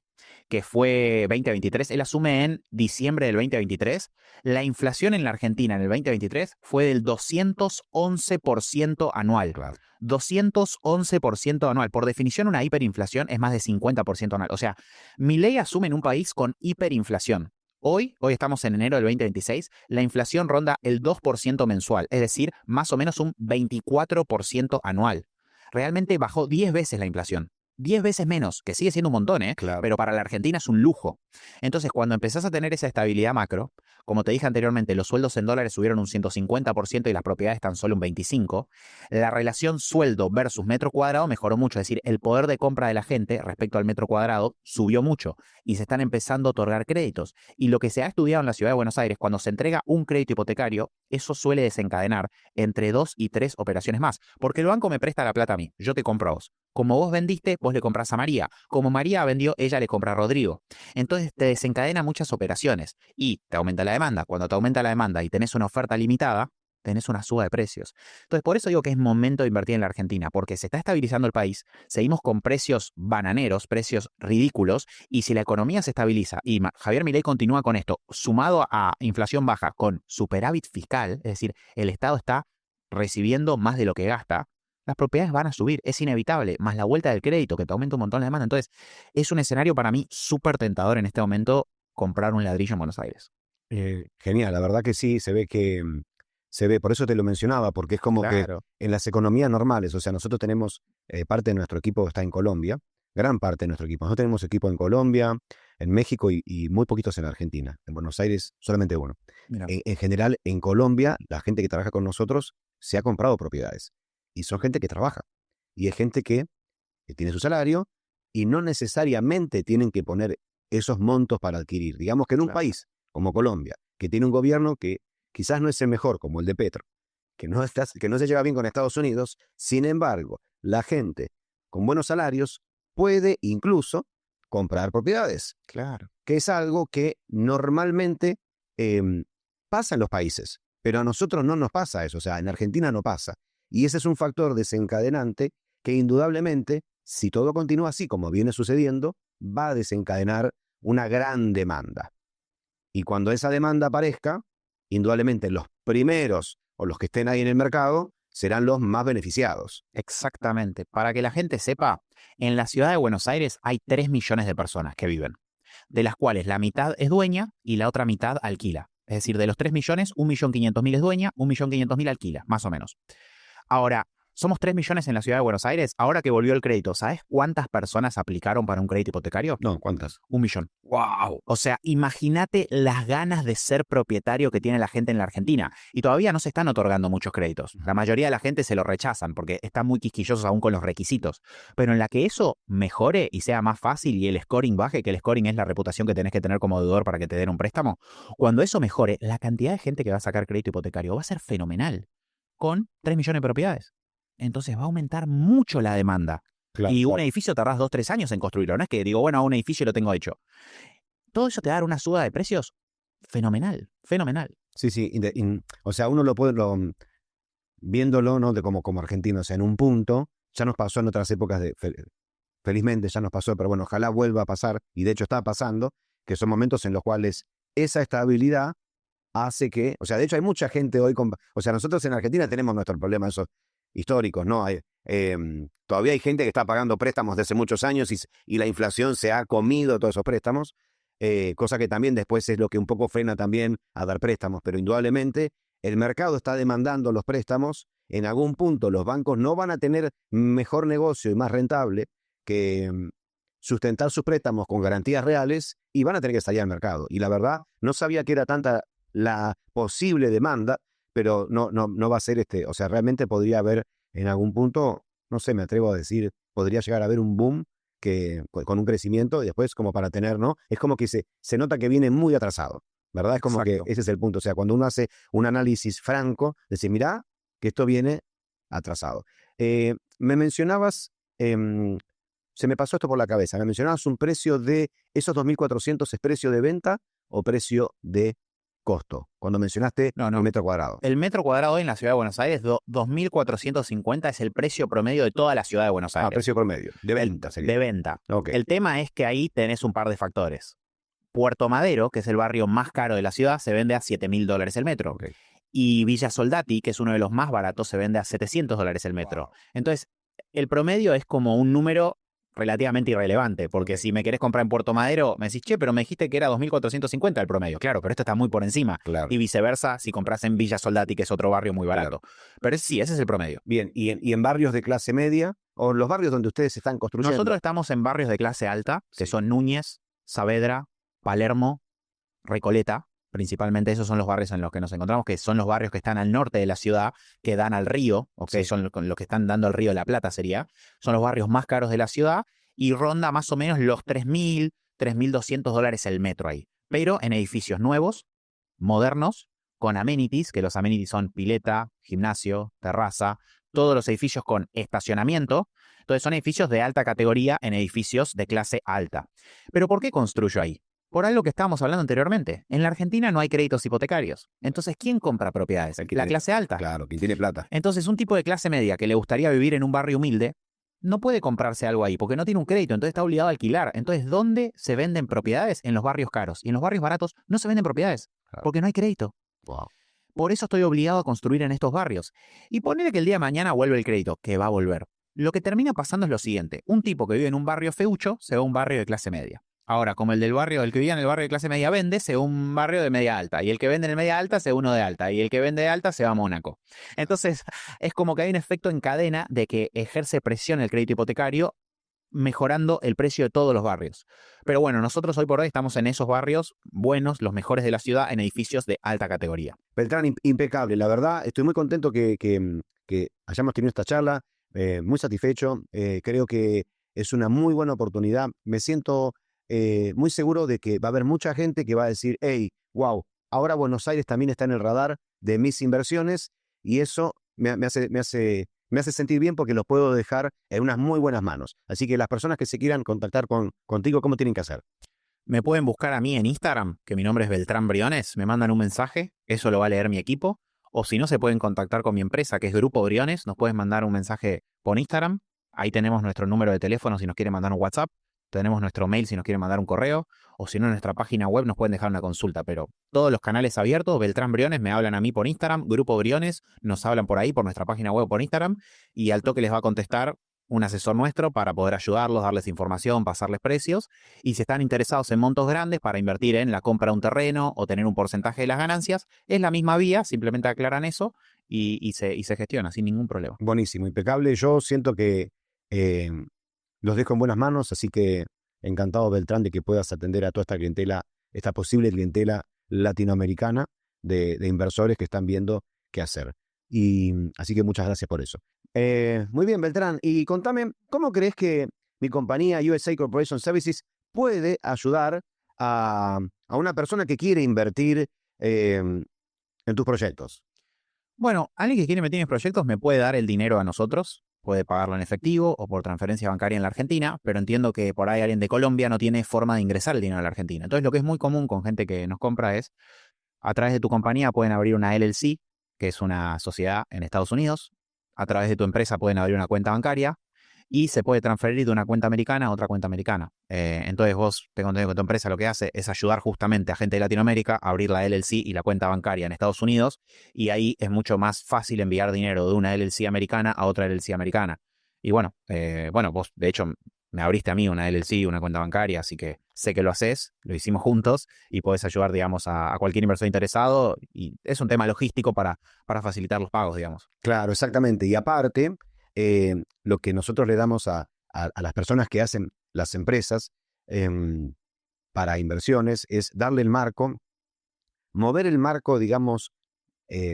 que fue 2023, él asume en diciembre del 2023, la inflación en la Argentina en el 2023 fue del 211% anual. Claro. 211% anual. Por definición, una hiperinflación es más de 50% anual. O sea, Milei asume en un país con hiperinflación. Hoy estamos en enero del 2026, la inflación ronda el 2% mensual, es decir, más o menos un 24% anual. Realmente bajó 10 veces la inflación. 10 veces menos, que sigue siendo un montón, Claro. Pero para la Argentina es un lujo. Entonces, cuando empezás a tener esa estabilidad macro, como te dije anteriormente, los sueldos en dólares subieron un 150% y las propiedades tan solo un 25%, la relación sueldo versus metro cuadrado mejoró mucho. Es decir, el poder de compra de la gente respecto al metro cuadrado subió mucho y se están empezando a otorgar créditos. Y lo que se ha estudiado en la ciudad de Buenos Aires, cuando se entrega un crédito hipotecario, eso suele desencadenar entre 2 y 3 operaciones más. Porque el banco me presta la plata a mí, yo te compro a vos. Como vos vendiste, vos le compras a María. Como María vendió, ella le compra a Rodrigo. Entonces te desencadena muchas operaciones y te aumenta la demanda. Cuando te aumenta la demanda y tenés una oferta limitada, tenés una suba de precios. Entonces, por eso digo que es momento de invertir en la Argentina, porque se está estabilizando el país, seguimos con precios bananeros, precios ridículos, y si la economía se estabiliza y Javier Milei continúa con esto, sumado a inflación baja con superávit fiscal, es decir, el Estado está recibiendo más de lo que gasta, las propiedades van a subir, es inevitable, más la vuelta del crédito que te aumenta un montón la demanda. Entonces, es un escenario para mí súper tentador en este momento comprar un ladrillo en Buenos Aires. Genial, la verdad que sí, se ve, por eso te lo mencionaba, porque es como Claro. que en las economías normales, o sea, nosotros tenemos parte de nuestro equipo está en Colombia, gran parte de nuestro equipo. Nosotros tenemos equipo en Colombia, en México y muy poquitos en Argentina. En Buenos Aires solamente uno. Mira. En general, en Colombia, la gente que trabaja con nosotros se ha comprado propiedades y son gente que trabaja y es gente que tiene su salario y no necesariamente tienen que poner esos montos para adquirir. Digamos que en un Claro. país como Colombia, que tiene un gobierno que quizás no es el mejor, como el de Petro, que no se lleva bien con Estados Unidos, sin embargo, la gente con buenos salarios puede incluso comprar propiedades, Claro. que es algo que normalmente pasa en los países, pero a nosotros no nos pasa eso, o sea, en Argentina no pasa. Y ese es un factor desencadenante que indudablemente, si todo continúa así como viene sucediendo, va a desencadenar una gran demanda. Y cuando esa demanda aparezca, indudablemente los primeros o los que estén ahí en el mercado serán los más beneficiados. Exactamente. Para que la gente sepa, en la ciudad de Buenos Aires hay 3 millones de personas que viven, de las cuales la mitad es dueña y la otra mitad alquila. Es decir, de los 3 millones, 1.500.000 es dueña, 1.500.000 alquila, más o menos. Ahora, somos 3 millones en la ciudad de Buenos Aires. Ahora que volvió el crédito, ¿sabes cuántas personas aplicaron para un crédito hipotecario? No, ¿cuántas? 1 millón. ¡Wow! O sea, imagínate las ganas de ser propietario que tiene la gente en la Argentina. Y todavía no se están otorgando muchos créditos. La mayoría de la gente se lo rechazan porque están muy quisquillosos aún con los requisitos. Pero en la que eso mejore y sea más fácil y el scoring baje, que el scoring es la reputación que tenés que tener como deudor para que te den un préstamo, cuando eso mejore, la cantidad de gente que va a sacar crédito hipotecario va a ser fenomenal. Con 3 millones de propiedades. Entonces va a aumentar mucho la demanda. Claro, Y un claro. edificio tardás 2-3 años en construirlo. No es que digo, bueno, a un edificio lo tengo hecho. Todo eso te va a dar una suba de precios fenomenal, fenomenal. Sí, sí. O sea, uno lo puede, viéndolo, ¿no? De como argentino, o sea, en un punto, ya nos pasó en otras épocas, felizmente ya nos pasó, pero bueno, ojalá vuelva a pasar, y de hecho está pasando, que son momentos en los cuales esa estabilidad hace que, o sea, de hecho hay mucha gente hoy, o sea, nosotros en Argentina tenemos nuestros problemas esos históricos, ¿no? Todavía hay gente que está pagando préstamos desde hace muchos años y la inflación se ha comido todos esos préstamos, cosa que también después es lo que un poco frena también a dar préstamos, pero indudablemente el mercado está demandando los préstamos, en algún punto los bancos no van a tener mejor negocio y más rentable que sustentar sus préstamos con garantías reales y van a tener que salir al mercado. Y la verdad, no sabía que era tanta la posible demanda, pero no va a ser o sea, realmente podría haber en algún punto, no sé, me atrevo a decir, podría llegar a haber un boom con un crecimiento y después como para tener, ¿no? Es como que se nota que viene muy atrasado, ¿verdad? Es como Exacto. que ese es el punto. O sea, cuando uno hace un análisis franco, decir, mirá, que esto viene atrasado. Me mencionabas, se me pasó esto por la cabeza, me mencionabas un precio de esos 2.400, ¿es precio de venta o precio de costo? Cuando mencionaste No, el no. metro cuadrado. El metro cuadrado hoy en la ciudad de Buenos Aires, 2.450 es el precio promedio de toda la ciudad de Buenos Ah, Aires. precio promedio, de venta De sería. venta. Ok. El tema es que ahí tenés un par de factores. Puerto Madero, que es el barrio más caro de la ciudad, se vende a $7.000 el metro. Ok. Y Villa Soldati, que es uno de los más baratos, se vende a $700 el metro. Entonces, el promedio es como un número relativamente irrelevante, porque si me querés comprar en Puerto Madero, me decís, che, pero me dijiste que era 2.450 el promedio. Claro, pero esto está muy por encima. Claro. Y viceversa, si compras en Villa Soldati, que es otro barrio muy barato. Pero sí, ese es el promedio. Bien, y en barrios de clase media, o en los barrios donde ustedes están construyendo. Nosotros estamos en barrios de clase alta, que Sí. son Núñez, Saavedra, Palermo, Recoleta. Principalmente esos son los barrios en los que nos encontramos, que son los barrios que están al norte de la ciudad, que dan al río, o que Sí. son los que están dando al río de la Plata sería. Son los barrios más caros de la ciudad y ronda más o menos los $3.000, $3.200 el metro ahí. Pero en edificios nuevos, modernos, con amenities, que los amenities son pileta, gimnasio, terraza, todos los edificios con estacionamiento. Entonces son edificios de alta categoría en edificios de clase alta. ¿Pero por qué construyo ahí? Por algo que estábamos hablando anteriormente. En la Argentina no hay créditos hipotecarios. Entonces, ¿quién compra propiedades? El que La tiene- clase alta. Claro, quien tiene plata. Entonces, un tipo de clase media que le gustaría vivir en un barrio humilde no puede comprarse algo ahí porque no tiene un crédito, entonces está obligado a alquilar. Entonces, ¿dónde se venden propiedades? En los barrios caros. Y en los barrios baratos no se venden propiedades Claro. porque no hay crédito. Wow. Por eso estoy obligado a construir en estos barrios. Y ponerle que el día de mañana vuelve el crédito, que va a volver. Lo que termina pasando es lo siguiente. Un tipo que vive en un barrio feucho se va a un barrio de clase media. Ahora, como el que vivía en el barrio de clase media vende, se va a un barrio de media alta. Y el que vende en el media alta se va a uno de alta. Y el que vende de alta se va a Mónaco. Entonces, es como que hay un efecto en cadena de que ejerce presión el crédito hipotecario, mejorando el precio de todos los barrios. Pero bueno, nosotros hoy por hoy estamos en esos barrios buenos, los mejores de la ciudad, en edificios de alta categoría. Beltrán, impecable. La verdad, estoy muy contento que hayamos tenido esta charla, muy satisfecho. Creo que es una muy buena oportunidad. Me siento muy seguro de que va a haber mucha gente que va a decir, hey, wow, ahora Buenos Aires también está en el radar de mis inversiones y eso me hace sentir bien porque los puedo dejar en unas muy buenas manos. Así que las personas que se quieran contactar contigo, ¿cómo tienen que hacer? Me pueden buscar a mí en Instagram, que mi nombre es Beltrán Briones, me mandan un mensaje, eso lo va a leer mi equipo, o si no se pueden contactar con mi empresa, que es Grupo Briones, nos pueden mandar un mensaje por Instagram, ahí tenemos nuestro número de teléfono si nos quieren mandar un WhatsApp, tenemos nuestro mail si nos quieren mandar un correo, o si no en nuestra página web nos pueden dejar una consulta, pero todos los canales abiertos, Beltrán Briones, me hablan a mí por Instagram, Grupo Briones, nos hablan por ahí, por nuestra página web por Instagram, y al toque les va a contestar un asesor nuestro para poder ayudarlos, darles información, pasarles precios. Y si están interesados en montos grandes para invertir en la compra de un terreno o tener un porcentaje de las ganancias, es la misma vía, simplemente aclaran eso y se gestiona sin ningún problema. Buenísimo, impecable. Yo siento que eh, los dejo en buenas manos, así que encantado, Beltrán, de que puedas atender a toda esta clientela, esta posible clientela latinoamericana de inversores que están viendo qué hacer. Y así que muchas gracias por eso. Muy bien, Beltrán. Y contame, ¿cómo crees que mi compañía USA Corporation Services puede ayudar a una persona que quiere invertir en tus proyectos? Bueno, alguien que quiere meter en mis proyectos me puede dar el dinero a nosotros, puede pagarlo en efectivo o por transferencia bancaria en la Argentina, pero entiendo que por ahí alguien de Colombia no tiene forma de ingresar el dinero a la Argentina. Entonces, lo que es muy común con gente que nos compra es, a través de tu compañía pueden abrir una LLC, que es una sociedad en Estados Unidos, a través de tu empresa pueden abrir una cuenta bancaria y se puede transferir de una cuenta americana a otra cuenta americana. Entonces vos, tengo entendido que tu empresa lo que hace es ayudar justamente a gente de Latinoamérica a abrir la LLC y la cuenta bancaria en Estados Unidos, y ahí es mucho más fácil enviar dinero de una LLC americana a otra LLC americana. Y bueno, vos de hecho me abriste a mí una LLC, una cuenta bancaria, así que sé que lo haces, lo hicimos juntos y podés ayudar, digamos, a cualquier inversor interesado, y es un tema logístico para facilitar los pagos, digamos. Claro, exactamente. Y aparte, lo que nosotros le damos a las personas que hacen las empresas para inversiones es darle el marco, mover el marco, digamos,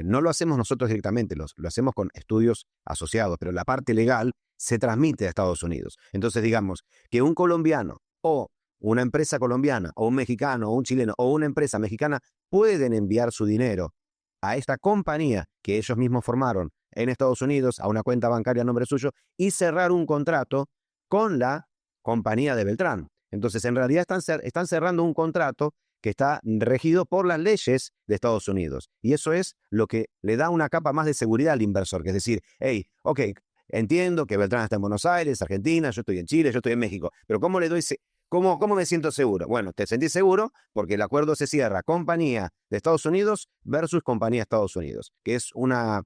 no lo hacemos nosotros directamente, lo hacemos con estudios asociados, pero la parte legal se transmite a Estados Unidos. Entonces, digamos que un colombiano o una empresa colombiana o un mexicano o un chileno o una empresa mexicana pueden enviar su dinero a esta compañía que ellos mismos formaron en Estados Unidos, a una cuenta bancaria a nombre suyo, y cerrar un contrato con la compañía de Beltrán. Entonces, en realidad están cerrando un contrato que está regido por las leyes de Estados Unidos. Y eso es lo que le da una capa más de seguridad al inversor, que es decir, hey, ok, entiendo que Beltrán está en Buenos Aires, Argentina, yo estoy en Chile, yo estoy en México, pero ¿cómo le doy ¿Cómo me siento seguro? Bueno, te sentís seguro porque el acuerdo se cierra compañía de Estados Unidos versus compañía de Estados Unidos, que es una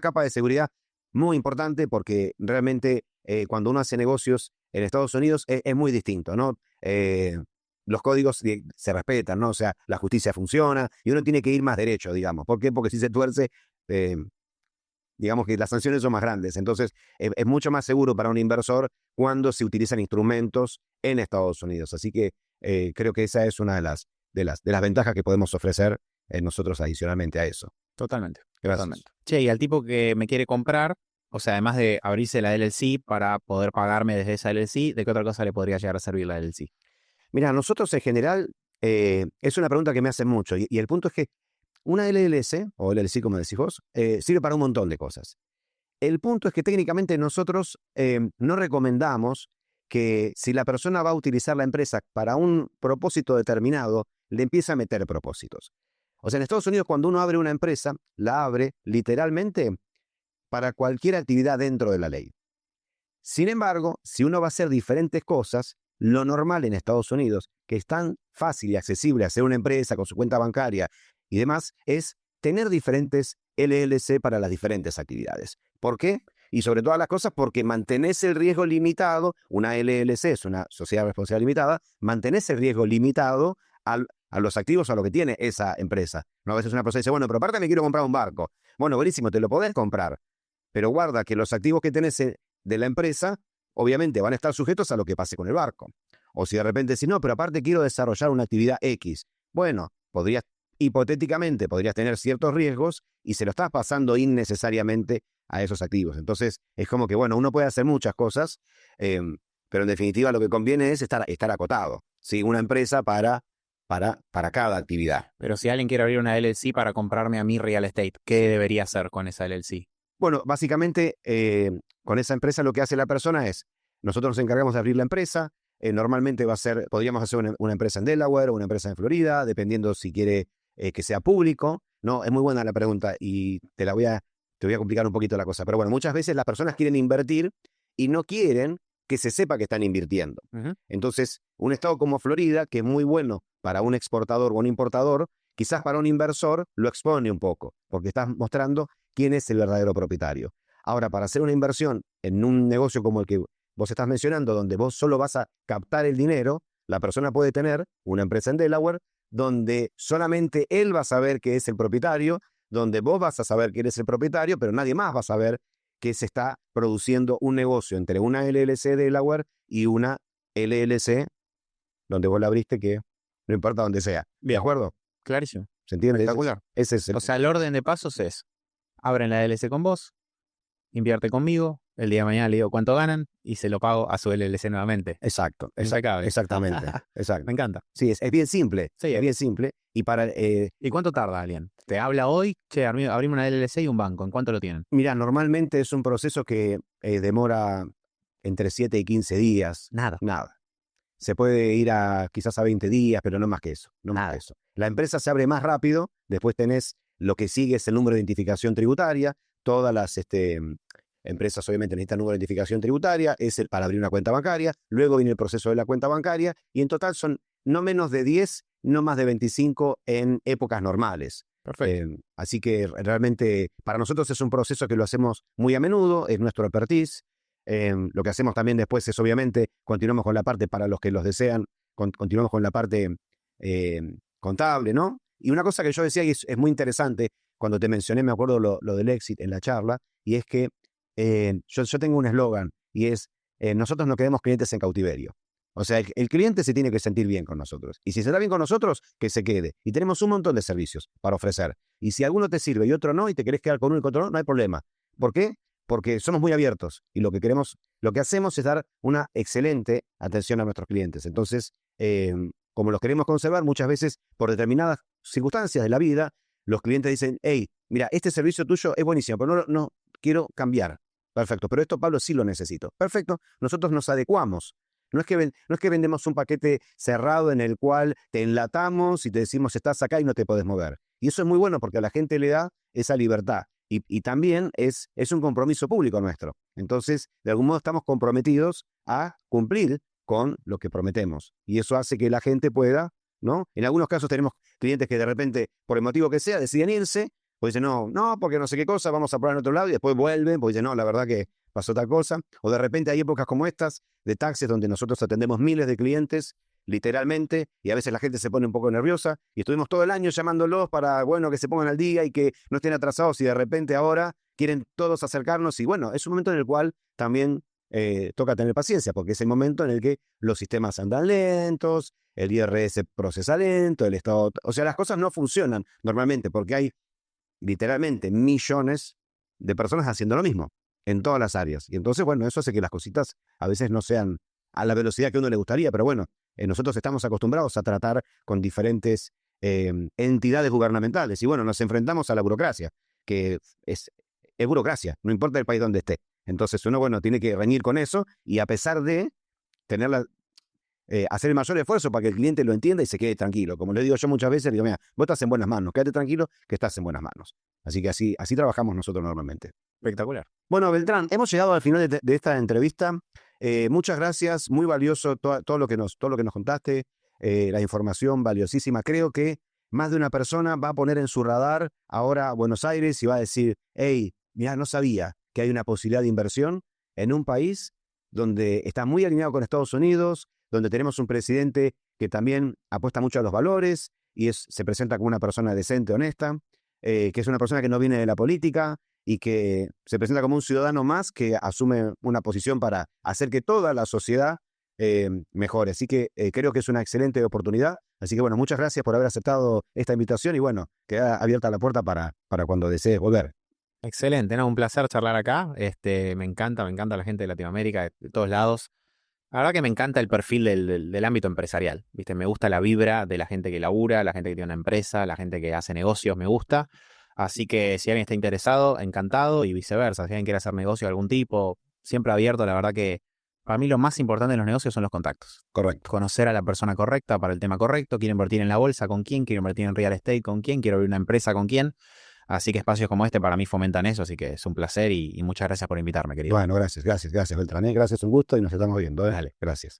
capa de seguridad muy importante porque realmente cuando uno hace negocios en Estados Unidos es muy distinto, ¿no? Los códigos se respetan, ¿no? O sea, la justicia funciona y uno tiene que ir más derecho, digamos. ¿Por qué? Porque si se tuerce, digamos que las sanciones son más grandes. Entonces, es mucho más seguro para un inversor cuando se utilizan instrumentos en Estados Unidos. Así que creo que esa es una de las ventajas que podemos ofrecer nosotros adicionalmente a eso. Totalmente. Gracias. Totalmente. Che, y al tipo que me quiere comprar, o sea, además de abrirse la LLC para poder pagarme desde esa LLC, ¿de qué otra cosa le podría llegar a servir la LLC? Mira, nosotros en general, es una pregunta que me hacen mucho. Y el punto es que una LLC, o LLC como decís vos, sirve para un montón de cosas. El punto es que técnicamente nosotros no recomendamos que si la persona va a utilizar la empresa para un propósito determinado, le empiece a meter propósitos. O sea, en Estados Unidos cuando uno abre una empresa, la abre literalmente para cualquier actividad dentro de la ley. Sin embargo, si uno va a hacer diferentes cosas, lo normal en Estados Unidos, que es tan fácil y accesible hacer una empresa con su cuenta bancaria y demás, es tener diferentes LLC para las diferentes actividades. ¿Por qué? Y sobre todas las cosas porque mantenés el riesgo limitado, una LLC es una sociedad responsable limitada, mantenés el riesgo limitado a los activos, a lo que tiene esa empresa. ¿No? A veces una persona dice, bueno, pero aparte me quiero comprar un barco. Bueno, buenísimo, te lo podés comprar, pero guarda que los activos que tenés de la empresa, obviamente van a estar sujetos a lo que pase con el barco. O si de repente decís, no, pero aparte quiero desarrollar una actividad X. Bueno, hipotéticamente podrías tener ciertos riesgos y se lo estás pasando innecesariamente a esos activos. Entonces, es como que, bueno, uno puede hacer muchas cosas, pero en definitiva lo que conviene es estar acotado. ¿Sí? Una empresa para cada actividad. Pero si alguien quiere abrir una LLC para comprarme a mi real estate, ¿qué debería hacer con esa LLC? Bueno, básicamente, con esa empresa lo que hace la persona es, nosotros nos encargamos de abrir la empresa, normalmente podríamos hacer una empresa en Delaware o una empresa en Florida, dependiendo si quiere que sea público. No, es muy buena la pregunta y te voy a complicar un poquito la cosa. Pero bueno, muchas veces las personas quieren invertir y no quieren que se sepa que están invirtiendo. Uh-huh. Entonces, un estado como Florida, que es muy bueno para un exportador o un importador, quizás para un inversor lo expone un poco, porque estás mostrando quién es el verdadero propietario. Ahora, para hacer una inversión en un negocio como el que vos estás mencionando, donde vos solo vas a captar el dinero, la persona puede tener una empresa en Delaware, donde solamente él va a saber que es el propietario, donde vos vas a saber que eres el propietario, pero nadie más va a saber que se está produciendo un negocio entre una LLC de Delaware y una LLC donde vos la abriste, que no importa donde sea. Bien. ¿De acuerdo? Clarísimo. ¿Se entiende? Espectacular. Ese es O sea, el orden de pasos es, abren la LLC con vos, invierte conmigo, el día de mañana le digo cuánto ganan y se lo pago a su LLC nuevamente. Exacto. Impecable. Exactamente. Exacto. Me encanta. Sí, es bien simple. Sí, es bien simple. Y ¿Y cuánto tarda alguien? Te habla hoy, che, abrimos una LLC y un banco. ¿En cuánto lo tienen? Mira, normalmente es un proceso que demora entre 7 y 15 días. Nada. Se puede ir quizás a 20 días, pero no más que eso. No más que eso. La empresa se abre más rápido, después tenés lo que sigue es el número de identificación tributaria. Todas las empresas obviamente necesitan número de identificación tributaria, es para abrir una cuenta bancaria, luego viene el proceso de la cuenta bancaria y en total son no menos de 10, no más de 25 en épocas normales. Perfecto. Así que realmente para nosotros es un proceso que lo hacemos muy a menudo, es nuestro expertise. Lo que hacemos también después es obviamente continuamos con la parte para los que los desean, continuamos con la parte contable, ¿no? Y una cosa que yo decía y es muy interesante, cuando te mencioné, me acuerdo lo del exit en la charla, y es que yo tengo un eslogan, y es, nosotros no queremos clientes en cautiverio. O sea, el cliente se tiene que sentir bien con nosotros. Y si se está bien con nosotros, que se quede. Y tenemos un montón de servicios para ofrecer. Y si alguno te sirve y otro no, y te querés quedar con uno y con otro no hay problema. ¿Por qué? Porque somos muy abiertos. Y lo que queremos lo que hacemos es dar una excelente atención a nuestros clientes. Entonces, como los queremos conservar, muchas veces por determinadas circunstancias de la vida, los clientes dicen, hey, mira, este servicio tuyo es buenísimo, pero no quiero cambiar. Perfecto, pero esto, Pablo, sí lo necesito. Perfecto, nosotros nos adecuamos. No es que vendemos un paquete cerrado en el cual te enlatamos y te decimos estás acá y no te podés mover. Y eso es muy bueno porque a la gente le da esa libertad. Y también es un compromiso público nuestro. Entonces, de algún modo estamos comprometidos a cumplir con lo que prometemos. Y eso hace que la gente pueda, ¿no? En algunos casos tenemos clientes que de repente, por el motivo que sea, deciden irse, o dicen, no, porque no sé qué cosa, vamos a probar en otro lado, y después vuelven, porque dicen, no, la verdad que pasó tal cosa. O de repente hay épocas como estas, de taxis, donde nosotros atendemos miles de clientes, literalmente, y a veces la gente se pone un poco nerviosa, y estuvimos todo el año llamándolos para, bueno, que se pongan al día y que no estén atrasados, y de repente ahora quieren todos acercarnos, y bueno, es un momento en el cual también toca tener paciencia, porque es el momento en el que los sistemas andan lentos, el IRS procesa lento, el Estado, o sea, las cosas no funcionan normalmente, porque hay literalmente millones de personas haciendo lo mismo en todas las áreas. Y entonces, bueno, eso hace que las cositas a veces no sean a la velocidad que a uno le gustaría, pero bueno, nosotros estamos acostumbrados a tratar con diferentes entidades gubernamentales y bueno, nos enfrentamos a la burocracia, que es burocracia, no importa el país donde esté. Entonces uno, bueno, tiene que reñir con eso y a pesar de tenerla, hacer el mayor esfuerzo para que el cliente lo entienda y se quede tranquilo. Como le digo yo muchas veces, digo, mira, vos estás en buenas manos, quédate tranquilo que estás en buenas manos. Así que así trabajamos nosotros normalmente. Espectacular. Bueno, Beltrán, hemos llegado al final de esta entrevista. Muchas gracias, muy valioso todo lo que nos contaste, la información valiosísima. Creo que más de una persona va a poner en su radar ahora Buenos Aires y va a decir, hey, mira, no sabía que hay una posibilidad de inversión en un país donde está muy alineado con Estados Unidos, donde tenemos un presidente que también apuesta mucho a los valores y se presenta como una persona decente, honesta, que es una persona que no viene de la política y que se presenta como un ciudadano más que asume una posición para hacer que toda la sociedad mejore. Así que creo que es una excelente oportunidad. Así que bueno, muchas gracias por haber aceptado esta invitación y bueno, queda abierta la puerta para cuando desees volver. Excelente, ¿no? Un placer charlar acá. Me encanta la gente de Latinoamérica, de todos lados. La verdad que me encanta el perfil del ámbito empresarial, ¿viste? Me gusta la vibra de la gente que labura, la gente que tiene una empresa, la gente que hace negocios, me gusta. Así que si alguien está interesado, encantado, y viceversa. Si alguien quiere hacer negocio de algún tipo, siempre abierto. La verdad que para mí lo más importante en los negocios son los contactos. Correcto. Conocer a la persona correcta para el tema correcto. Quiero invertir en la bolsa, ¿con quién? Quiero invertir en real estate, ¿con quién? Quiero abrir una empresa, ¿con quién? Así que espacios como este para mí fomentan eso, así que es un placer y muchas gracias por invitarme, querido. Bueno, gracias, Beltrán. Gracias, un gusto y nos estamos viendo. Dale. Gracias.